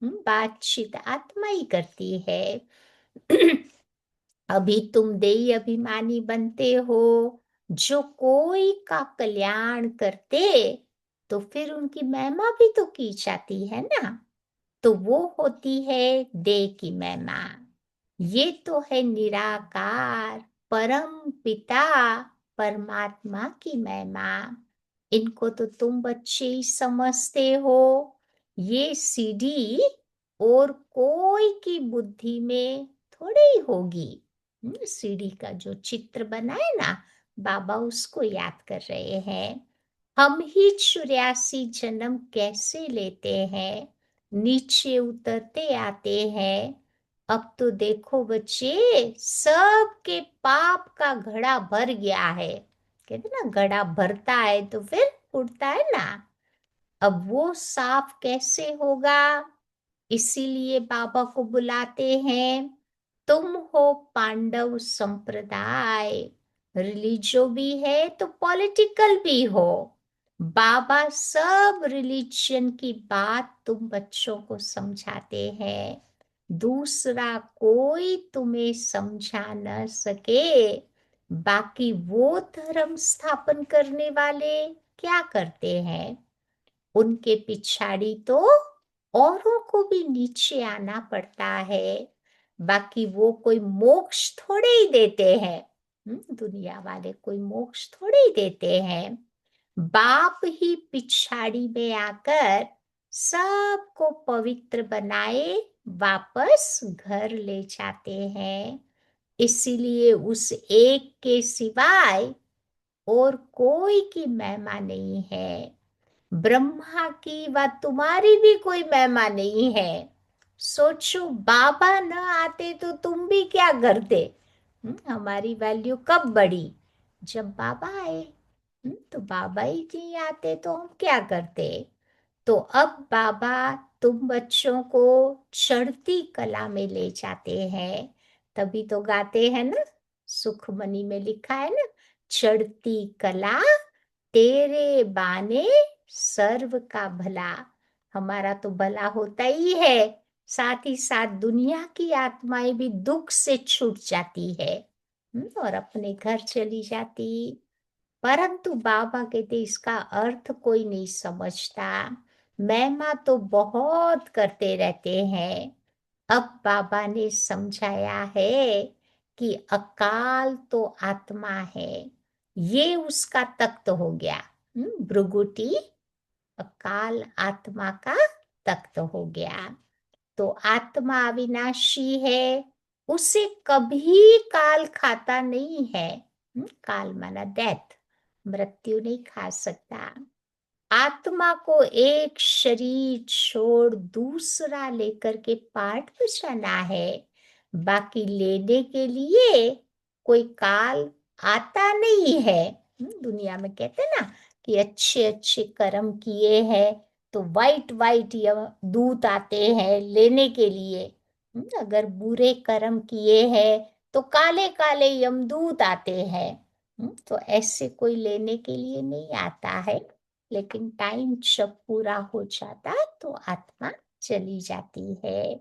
बातचीत आत्मा ही करती है। अभी तुम देही अभिमानी बनते हो, जो कोई का कल्याण करते, तो फिर उनकी महिमा भी तो की जाती है ना। तो वो होती है देह की महिमा। ये तो है निराकार परम पिता परमात्मा की महिमा। इनको तो तुम बच्चे ही समझते हो। ये सीढ़ी और कोई की बुद्धि में थोड़ी ही होगी। सीढ़ी का जो चित्र बना है ना, बाबा उसको याद कर रहे हैं। हम ही 84 जन्म कैसे लेते हैं, नीचे उतरते आते हैं। अब तो देखो बच्चे, सबके पाप का घड़ा भर गया है। कहते ना, घड़ा भरता है तो फिर उठता है ना। अब वो साफ कैसे होगा? इसीलिए बाबा को बुलाते हैं। तुम हो पांडव संप्रदाय, रिलीजो भी है तो पॉलिटिकल भी हो। बाबा सब रिलीजन की बात तुम बच्चों को समझाते हैं। दूसरा कोई तुम्हें समझा न सके। बाकी वो धर्म स्थापन करने वाले क्या करते हैं? उनके पिछाड़ी तो औरों को भी नीचे आना पड़ता है। बाकी वो कोई मोक्ष थोड़े ही देते हैं। दुनिया वाले कोई मोक्ष थोड़े ही देते हैं। बाप ही पिछाड़ी में आकर सबको पवित्र बनाए वापस घर ले जाते हैं। इसीलिए उस एक के सिवाय और कोई की महिमा नहीं है। ब्रह्मा की व तुम्हारी भी कोई महिमा नहीं है। सोचो, बाबा न आते तो तुम भी क्या करते? हमारी वैल्यू कब बढ़ी? जब बाबा आए। तो बाबा ही नहीं आते तो हम क्या करते? तो अब बाबा तुम बच्चों को चढ़ती कला में ले जाते हैं। तभी तो गाते हैं ना, सुखमणि में लिखा है ना, चढ़ती कला तेरे बाने सर्व का भला। हमारा तो भला होता ही है, साथ ही साथ दुनिया की आत्माएं भी दुख से छूट जाती है, और अपने घर चली जाती। परंतु बाबा कहते इसका अर्थ कोई नहीं समझता। महिमा तो बहुत करते रहते हैं। अब बाबा ने समझाया है कि अकाल तो आत्मा है। ये उसका तख्त हो गया। भृगुटी अकाल आत्मा का तख्त हो गया। तो आत्मा अविनाशी है, उसे कभी काल खाता नहीं है। काल माना डेथ, मृत्यु नहीं खा सकता। आत्मा को एक शरीर छोड़ दूसरा लेकर के पाठ बचाना है। बाकी लेने के लिए कोई काल आता नहीं है। दुनिया में कहते हैं ना कि अच्छे अच्छे कर्म किए हैं तो वाइट वाइट दूत आते हैं लेने के लिए। अगर बुरे कर्म किए हैं तो काले काले यमदूत आते हैं। तो ऐसे कोई लेने के लिए नहीं आता है। लेकिन टाइम जब पूरा हो जाता तो आत्मा चली जाती है।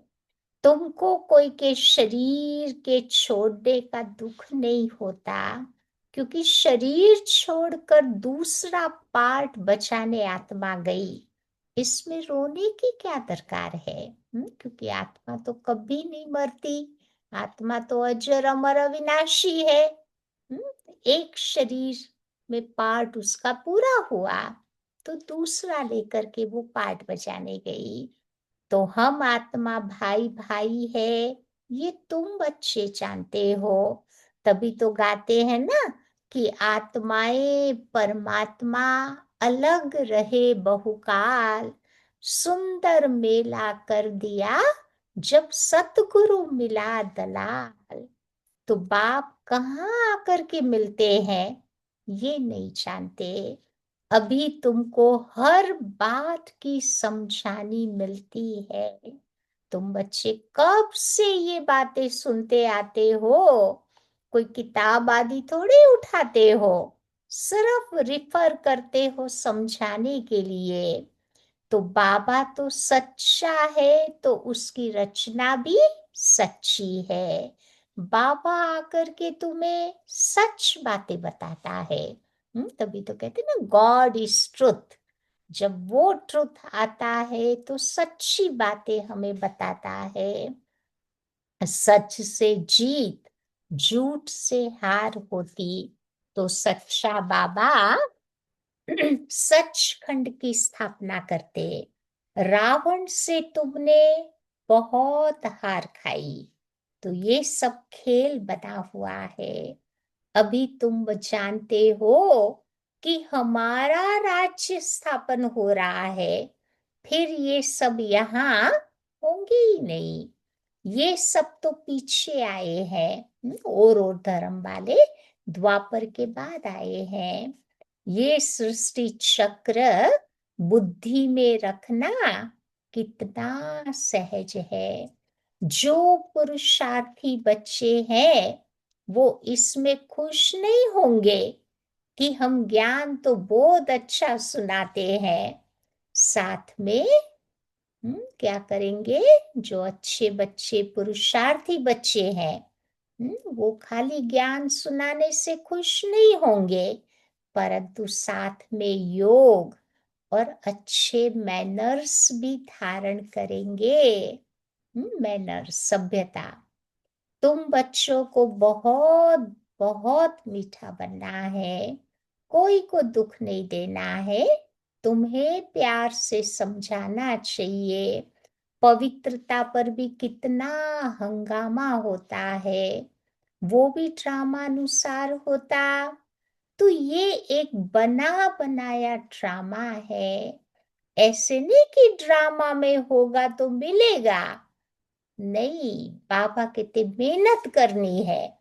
तुमको कोई के शरीर के छोड़ने का दुख नहीं होता, क्योंकि शरीर छोड़कर दूसरा पार्ट बचाने आत्मा गई। इसमें रोने की क्या दरकार है? क्योंकि आत्मा तो कभी नहीं मरती। आत्मा तो अजर अमर अविनाशी है। एक शरीर में पार्ट उसका पूरा हुआ तो दूसरा लेकर के वो पार्ट बजाने गई। तो हम आत्मा भाई भाई है, ये तुम बच्चे जानते हो। तभी तो गाते हैं ना कि आत्माएं परमात्मा अलग रहे बहुकाल, सुंदर मेला कर दिया जब सतगुरु मिला दलाल। तो बाप कहाँ आकर के मिलते हैं ये नहीं जानते। अभी तुमको हर बात की समझानी मिलती है। तुम बच्चे कब से ये बातें सुनते आते हो? कोई किताब आदि थोड़ी उठाते हो, सिर्फ रिफर करते हो समझाने के लिए। तो बाबा तो सच्चा है तो उसकी रचना भी सच्ची है। बाबा आकर के तुम्हें सच बातें बताता है। तभी तो कहते हैं ना, गॉड इज ट्रुथ। जब वो ट्रुथ आता है तो सच्ची बातें हमें बताता है। सच से जीत, झूठ से हार होती। तो सच्चा बाबा सचखंड की स्थापना करते। रावण से तुमने बहुत हार खाई, तो ये सब खेल बना हुआ है। अभी तुम जानते हो कि हमारा राज्य स्थापन हो रहा है, फिर ये सब यहाँ होंगे ही नहीं। ये सब तो पीछे आए हैं, और धर्म वाले द्वापर के बाद आए हैं। ये सृष्टि चक्र बुद्धि में रखना कितना सहज है। जो पुरुषार्थी बच्चे हैं वो इसमें खुश नहीं होंगे कि हम ज्ञान तो बहुत अच्छा सुनाते हैं, साथ में क्या करेंगे? जो अच्छे बच्चे पुरुषार्थी बच्चे हैं, वो खाली ज्ञान सुनाने से खुश नहीं होंगे, परंतु साथ में योग और अच्छे मैनर्स भी धारण करेंगे। मैनर्स, सभ्यता। तुम बच्चों को बहुत बहुत मीठा बनना है, कोई को दुख नहीं देना है। तुम्हें प्यार से समझाना चाहिए। पवित्रता पर भी कितना हंगामा होता है। वो भी ड्रामानुसार होता। तो ये एक बना बनाया ड्रामा है। ऐसे नहीं कि ड्रामा में होगा तो मिलेगा। नहीं, बाबा कहते मेहनत करनी है।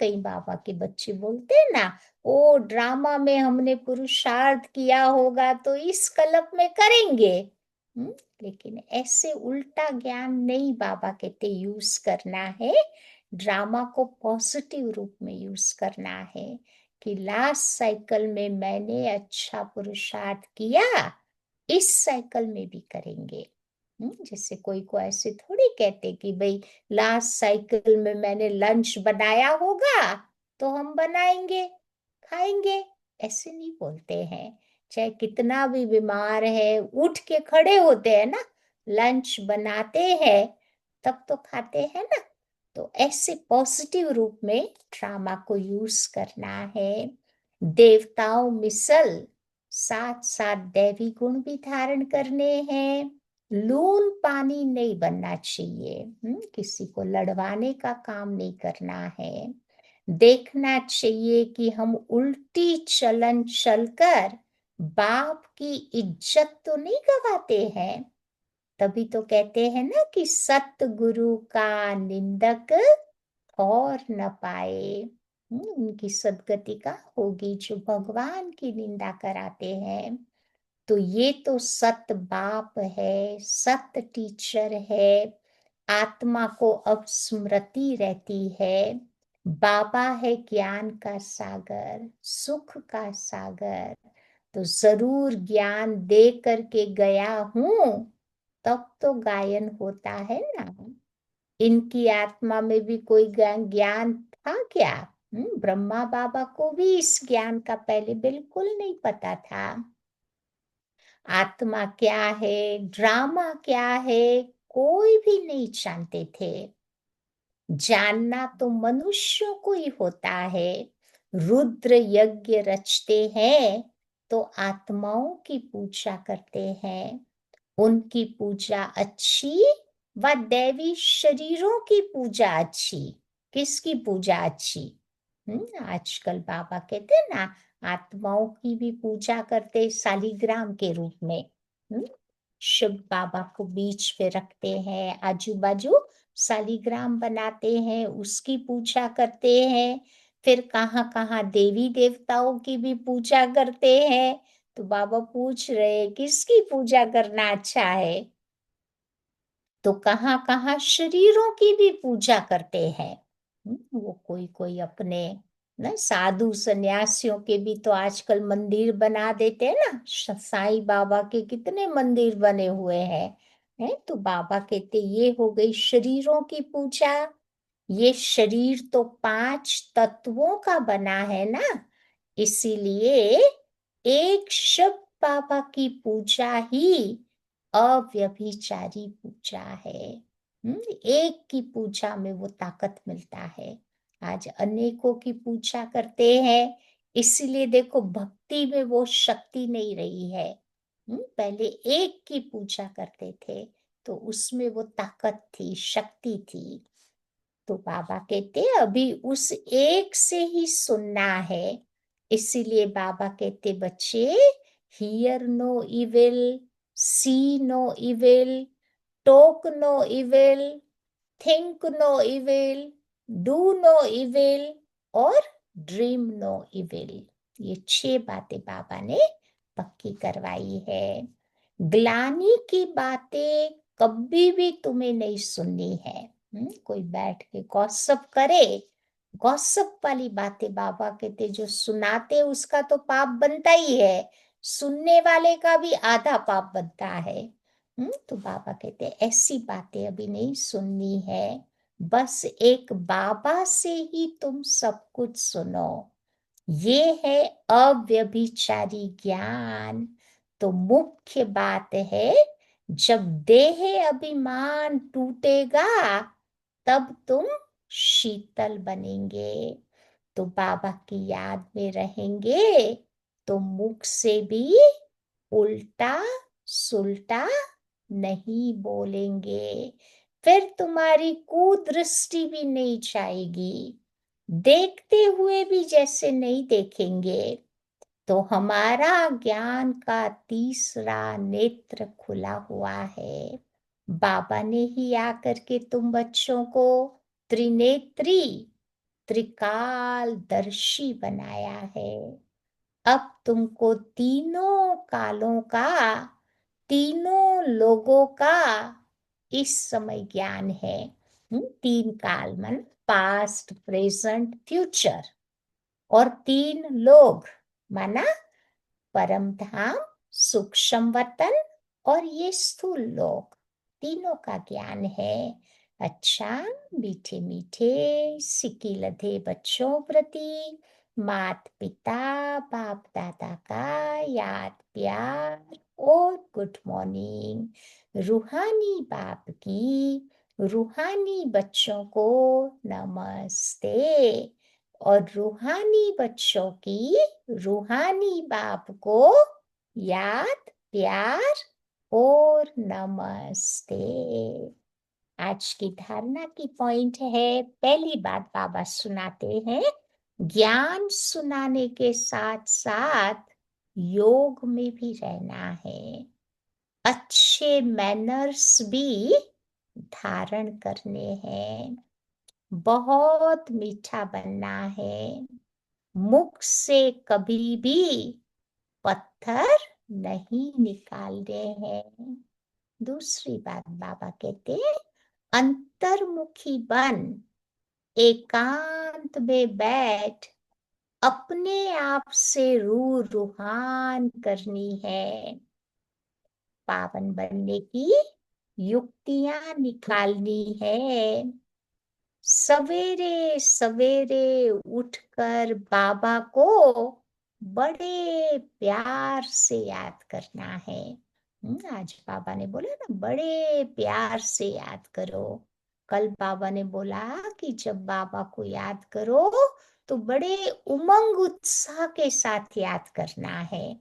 कई बाबा के बच्चे बोलते हैं ना, ओ ड्रामा में हमने पुरुषार्थ किया होगा तो इस कल्प में करेंगे। हम्म, लेकिन ऐसे उल्टा ज्ञान नहीं बाबा कहते यूज करना है। ड्रामा को पॉजिटिव रूप में यूज करना है कि लास्ट साइकिल में मैंने अच्छा पुरुषार्थ किया, इस साइकिल में भी करेंगे। जैसे कोई को ऐसे थोड़ी कहते कि भाई लास्ट साइकिल में मैंने लंच बनाया होगा तो हम बनाएंगे खाएंगे, ऐसे नहीं बोलते हैं। चाहे कितना भी बीमार है उठ के खड़े होते हैं ना, लंच बनाते हैं तब तो खाते हैं ना। तो ऐसे पॉजिटिव रूप में ड्रामा को यूज करना है। देवताओं मिसल साथ साथ दैवी गुण भी धारण करने हैं। लून पानी नहीं बनना चाहिए। किसी को लड़वाने का काम नहीं करना है। देखना चाहिए कि हम उल्टी चलन चलकर बाप की इज्जत तो नहीं गवाते हैं। तभी तो कहते हैं ना कि सतगुरु का निंदक और न पाए। उनकी सदगति का होगी जो भगवान की निंदा कराते हैं। तो ये तो सत बाप है, सत टीचर है। आत्मा को अब स्मृति रहती है। बाबा है ज्ञान का सागर, सुख का सागर। तो जरूर ज्ञान दे करके गया हूं, तब तो गायन होता है ना। इनकी आत्मा में भी कोई ज्ञान था क्या? ब्रह्मा बाबा को भी इस ज्ञान का पहले बिल्कुल नहीं पता था। आत्मा क्या है, ड्रामा क्या है, कोई भी नहीं जानते थे। जानना तो मनुष्यों को ही होता है। रुद्र यज्ञ रचते हैं तो आत्माओं की पूजा करते हैं। उनकी पूजा अच्छी व दैवी शरीरों की पूजा अच्छी। किसकी पूजा अच्छी? आजकल बाबा कहते हैं ना, आत्माओं की भी पूजा करते शालिग्राम के रूप में। हम्म, शिव बाबा को बीच पे रखते हैं, आजू बाजू शालिग्राम बनाते हैं, उसकी पूजा करते हैं। फिर कहाँ कहाँ देवी देवताओं की भी पूजा करते हैं। तो बाबा पूछ रहे किसकी पूजा करना अच्छा है? तो कहाँ कहाँ शरीरों की भी पूजा करते हैं। वो कोई कोई अपने ना साधु सन्यासियों के भी तो आजकल मंदिर बना देते हैं ना। साईं बाबा के कितने मंदिर बने हुए हैं। तो बाबा कहते ये हो गई शरीरों की पूजा। ये शरीर तो 5 तत्वों का बना है ना, इसीलिए एक शिव बाबा की पूजा ही अव्यभिचारी पूजा है। एक की पूजा में वो ताकत मिलता है। आज अनेकों की पूजा करते हैं, इसीलिए देखो भक्ति में वो शक्ति नहीं रही है। पहले एक की पूजा करते थे तो उसमें वो ताकत थी, शक्ति थी। तो बाबा कहते अभी उस एक से ही सुनना है। इसीलिए बाबा कहते बच्चे, hear no evil, see no evil, talk no evil, think no evil, do no evil और ड्रीम नो इविल। ये 6 बातें बाबा ने पक्की करवाई है। ग्लानी की बातें कभी भी तुम्हें नहीं सुननी है। कोई बैठ के गॉसिप करे, गॉसिप वाली बातें बाबा कहते जो सुनाते उसका तो पाप बनता ही है, सुनने वाले का भी आधा पाप बनता है। तो बाबा कहते ऐसी बातें अभी नहीं सुननी है। बस एक बाबा से ही तुम सब कुछ सुनो। ये है अव्यभिचारी ज्ञान। तो मुख्य बात है, जब देह अभिमान टूटेगा तब तुम शीतल बनेंगे। तो बाबा की याद में रहेंगे तो मुख से भी उल्टा सुल्टा नहीं बोलेंगे। फिर तुम्हारी कुदृष्टि भी नहीं जाएगी। देखते हुए भी जैसे नहीं देखेंगे तो हमारा ज्ञान का तीसरा नेत्र खुला हुआ है। बाबा ने ही आकर के तुम बच्चों को त्रिनेत्री त्रिकालदर्शी बनाया है। अब तुमको तीनों कालों का, तीनों लोगों का इस समय ज्ञान है। तीन काल मन पास्ट, प्रेजेंट, फ्यूचर, और तीन लोग माना परम धाम, सूक्ष्म वतन और ये स्थूल लोक, तीनों का ज्ञान है। अच्छा, मीठे मीठे सिक्की लधे बच्चों प्रति मात पिता बाप दादा का याद प्यार और गुड मॉर्निंग। रूहानी बाप की रूहानी बच्चों को नमस्ते, और रूहानी बच्चों की रूहानी बाप को याद प्यार और नमस्ते। आज की धारणा की पॉइंट है, पहली बात बाबा सुनाते हैं, ज्ञान सुनाने के साथ साथ योग में भी रहना है, अच्छे मैनर्स भी धारण करने हैं, बहुत मीठा बनना है, मुख से कभी भी पत्थर नहीं निकालने हैं। दूसरी बात बाबा कहते हैं, अंतर्मुखी बन एकांत में बैठ अपने आप से रूहान करनी है, पावन बनने की युक्तियां निकालनी है। सवेरे सवेरे उठकर बाबा को बड़े प्यार से याद करना है। आज बाबा ने बोला ना, बड़े प्यार से याद करो। कल बाबा ने बोला कि जब बाबा को याद करो तो बड़े उमंग उत्साह के साथ याद करना है।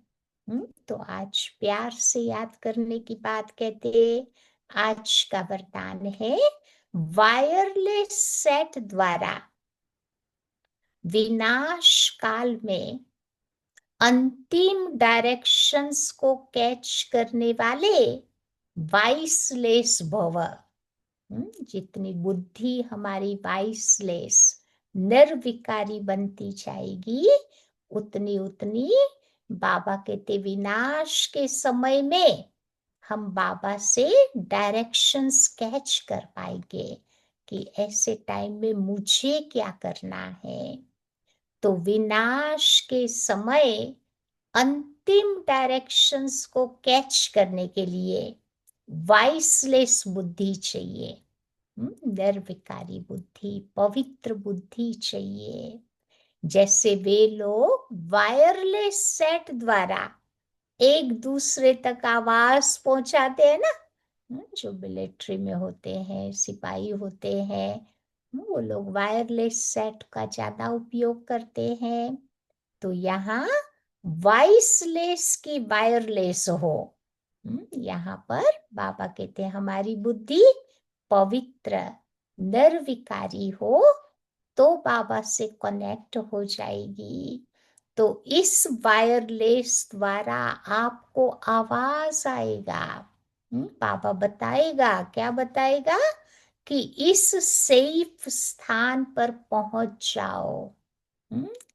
तो आज प्यार से याद करने की बात कहते, आज का वरदान है, वायरलेस सेट द्वारा विनाश काल में अंतिम डायरेक्शंस को कैच करने वाले वाइसलेस भव। जितनी बुद्धि हमारी वाइसलेस निर्विकारी बनती जाएगी, उतनी उतनी बाबा कहते विनाश के समय में हम बाबा से डायरेक्शंस कैच कर पाएंगे कि ऐसे टाइम में मुझे क्या करना है। तो विनाश के समय अंतिम डायरेक्शंस को कैच करने के लिए वाइसलेस बुद्धि चाहिए, निर्विकारी बुद्धि, पवित्र बुद्धि चाहिए। जैसे वे लोग वायरलेस सेट द्वारा एक दूसरे तक आवाज पहुंचाते हैं ना, जो मिलिट्री में होते हैं, सिपाही होते हैं, वो लोग वायरलेस सेट का ज्यादा उपयोग करते हैं। तो यहाँ वॉइसलेस की वायरलेस हो। यहाँ पर बाबा कहते हैं हमारी बुद्धि पवित्र निर्विकारी हो तो बाबा से कनेक्ट हो जाएगी। तो इस वायरलेस द्वारा आपको आवाज आएगा। बाबा बताएगा, क्या बताएगा कि इस सेफ स्थान पर पहुंच जाओ।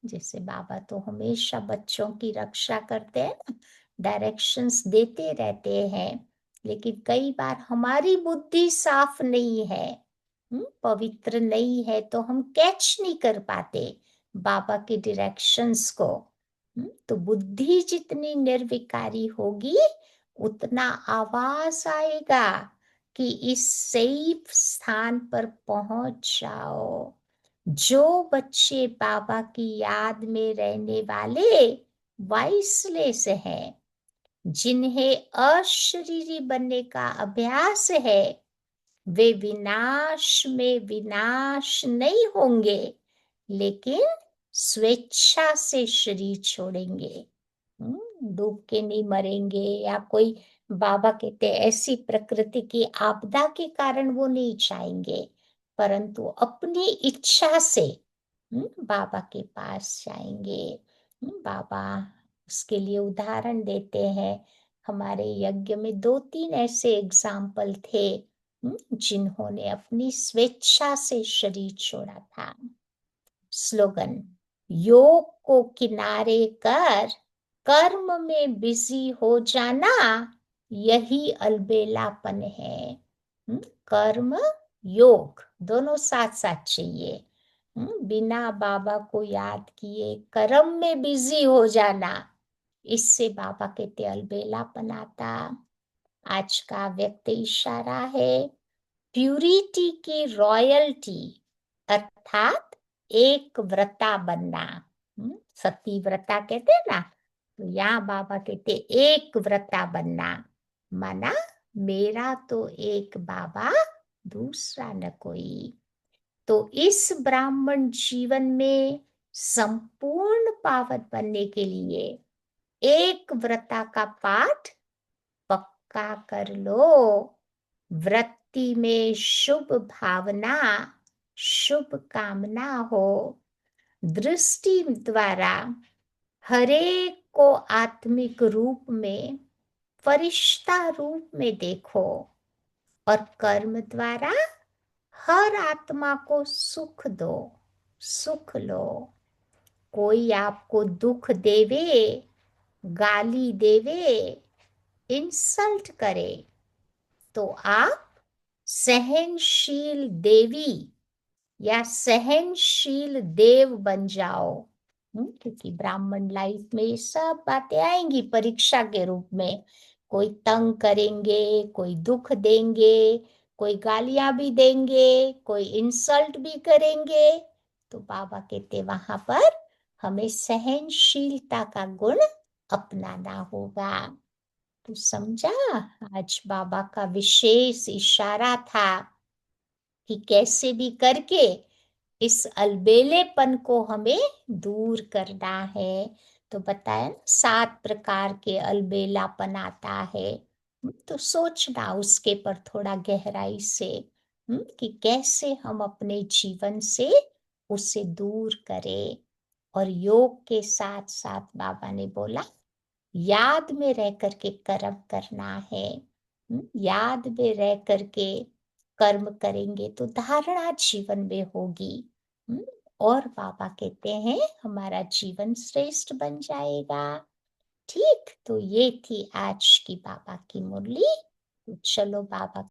जैसे बाबा तो हमेशा बच्चों की रक्षा करते हैं ना, डायरेक्शंस देते रहते हैं, लेकिन कई बार हमारी बुद्धि साफ नहीं है, पवित्र नहीं है, तो हम कैच नहीं कर पाते बाबा के डायरेक्शंस को। तो बुद्धि जितनी निर्विकारी होगी उतना आवाज आएगा कि इस सेफ स्थान पर पहुंच जाओ। जो बच्चे बाबा की याद में रहने वाले वाइसलेस हैं, जिन्हें अशरीरी बनने का अभ्यास है, वे विनाश में विनाश नहीं होंगे, लेकिन स्वेच्छा से शरीर छोड़ेंगे। डूब के नहीं मरेंगे, या कोई बाबा कहते ऐसी प्रकृति की आपदा के कारण वो नहीं चाहेंगे, परंतु अपनी इच्छा से बाबा के पास जाएंगे। बाबा उसके लिए उदाहरण देते हैं। हमारे यज्ञ में 2-3 ऐसे एग्जाम्पल थे, जिन्होंने अपनी स्वेच्छा से शरीर छोड़ा था। स्लोगन, योग को किनारे कर कर्म में बिजी हो जाना, यही अलबेलापन है। कर्म योग दोनों साथ साथ चाहिए। बिना बाबा को याद किए कर्म में बिजी हो जाना, इससे बाबा कहते अलबेलापन आता। आज का व्यक्त इशारा है प्यूरिटी की रॉयल्टी, अर्थात एक व्रता बनना। सती व्रता कहते हैं ना, तो यहाँ बाबा कहते एक व्रता बनना, माना मेरा तो एक बाबा, दूसरा न कोई। तो इस ब्राह्मण जीवन में संपूर्ण पावन बनने के लिए एक व्रता का पाठ पक्का कर लो। वृत्ति में शुभ भावना, शुभ कामना हो। दृष्टि द्वारा हरेक को आत्मिक रूप में, फरिश्ता रूप में देखो, और कर्म द्वारा हर आत्मा को सुख दो, सुख लो। कोई आपको दुख देवे, गाली देवे, इंसल्ट करे, तो आप सहनशील देवी या सहनशील देव बन जाओ। क्योंकि ब्राह्मण लाइफ में ये सब बातें आएंगी परीक्षा के रूप में। कोई तंग करेंगे, कोई दुख देंगे, कोई गालियां भी देंगे, कोई इंसल्ट भी करेंगे। तो बाबा कहते वहां पर हमें सहनशीलता का गुण अपनाना होगा। तो समझा, आज बाबा का विशेष इशारा था कि कैसे भी करके इस अलबेलेपन को हमें दूर करना है। तो बताया ना 7 प्रकार के अलबेलापन आता है। तो सोचना उसके पर थोड़ा गहराई से, कि कैसे हम अपने जीवन से उसे दूर करें। और योग के साथ साथ बाबा ने बोला याद में रह करके कर्म करना है। याद में रह करके कर्म करेंगे तो धारणा जीवन में होगी। और बाबा कहते हैं हमारा जीवन श्रेष्ठ बन जाएगा। ठीक, तो ये थी आज की बाबा की मुरली। तो चलो बाबा